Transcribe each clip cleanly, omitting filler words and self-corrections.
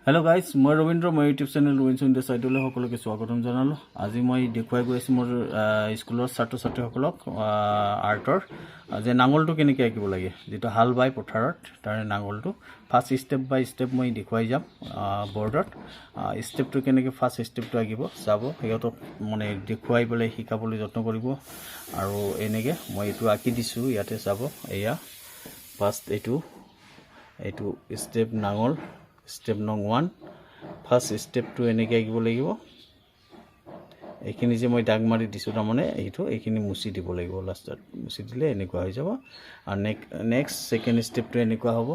Hello guys, মই Rabindra my YouTube channel Rabins in the side লৈ সকলোকে স্বাগতম জনালো। আজি মই দেখুৱাই গৈ আছো মোৰ স্কুলৰ ছাত্ৰ-ছাত্ৰীসকলক আৰ্টৰ যে নাঙলটো কেনেকৈ আঁকিব লাগে, যেটো হাল বাই পথাৰত তাৰ নাঙলটো ফাৰ্স্ট স্টেপ বাই স্টেপ মই দেখুৱাই যাম বৰ্ডত। স্টেপটো কেনেকৈ ফাৰ্স্ট স্টেপটো আঁকিব চাব, হেতক মানে দেখুৱাই পেলাই শিকাবলৈ যত্ন কৰিব। আৰু এনেকৈ মই এটো আঁকি দিছো, ইয়াতে চাব। এয়া ফাৰ্স্ট এটো স্টেপ নাঙল Step nong 1 first step to এনেকৈ আঁকিব লাগিব। এইখিনি যে মই দাগ মাৰি দিছো তাৰমানে এইখিনি মুছি দিব লাগিব, লাষ্টত মুছি দিলে এনেকুৱা হৈ যাব। আৰু নেক্সট সেকেন্ড স্টেপটো এনেকুৱা হ'ব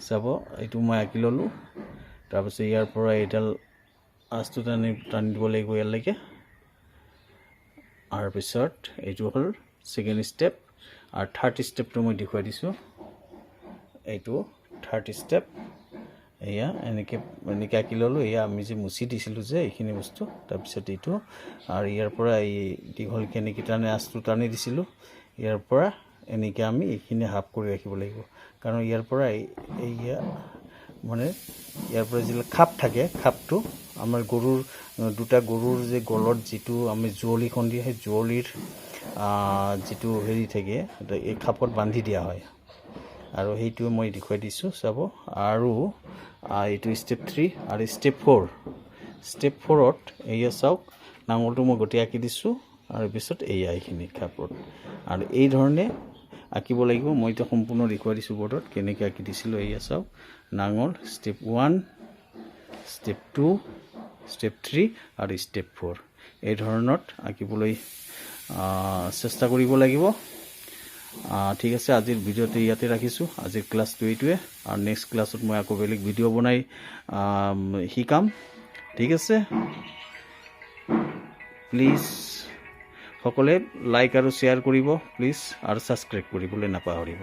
চাব। এইটো মই আঁকি ললো, তাৰপিছত ইয়াৰ পৰা এডাল আস্তু টানি দিব লাগিব ইয়ালৈকে। আৰু পিছত এইটো হ'ল সেকেন্ড স্টেপ। আৰু থাৰ্ড স্টেপটো মই দেখুৱাই দিছো, এইটো থাৰ্ড স্টেপ। এয়া এনেকৈ আঁকি ললো। এয়া আমি যে মুছি দিছিলো যে এইখিনি বস্তু, তাৰপিছত এইটো আৰু ইয়াৰ পৰা এই দীঘল কেনেকৈ টানি আস্তু টানি দিছিলো, ইয়াৰ পৰা এনেকৈ আমি এইখিনি হাফ কৰি ৰাখিব লাগিব। কাৰণ ইয়াৰ পৰা এইয়া মানে ইয়াৰ পৰা যিলা খাপ থাকে, খাপটো আমাৰ গৰুৰ দুটা গৰুৰ যে গলত যেটো আমি জুৱলিখন দিয়ে, সেই জুৱলিৰ যেটো হেৰি থাকে এই খাপত বান্ধি দিয়া হয়। আৰু সেইটো মই দেখুৱাই দিছো চাব। আৰু এইটো স্টেপ 3 আৰু স্টেপ 4। স্টেপ 4ত এয়া চাওক, নাঙলটো মই গটি আঁকি দিছো আৰু পিছত এইখিনি খাপত আৰু এই ধৰণে আঁকিব লাগিব। মই এটা সম্পূৰ্ণ দেখুৱাই দিছো বৰ্ডত কেনেকৈ আঁকি দিছিলো। এয়া চাওক, নাঙল স্টেপ 1, স্টেপ 2, স্টেপ 3 আৰু স্টেপ 4 এই ধৰণত আঁকিবলৈ চেষ্টা কৰিব লাগিব। ঠিক আছে, আজিৰ ভিডিঅ'টো ইয়াতে ৰাখিছো। আজিৰ ক্লাছটো এইটোৱে, আৰু নেক্সট ক্লাছত মই আকৌ বেলেগ ভিডিঅ' বনাই শিকাম। ঠিক আছে, প্লিজ সকলোৱে লাইক আৰু শ্বেয়াৰ কৰিব প্লিজ, আৰু সাবস্ক্ৰাইব কৰিবলৈ নাপাহৰিব।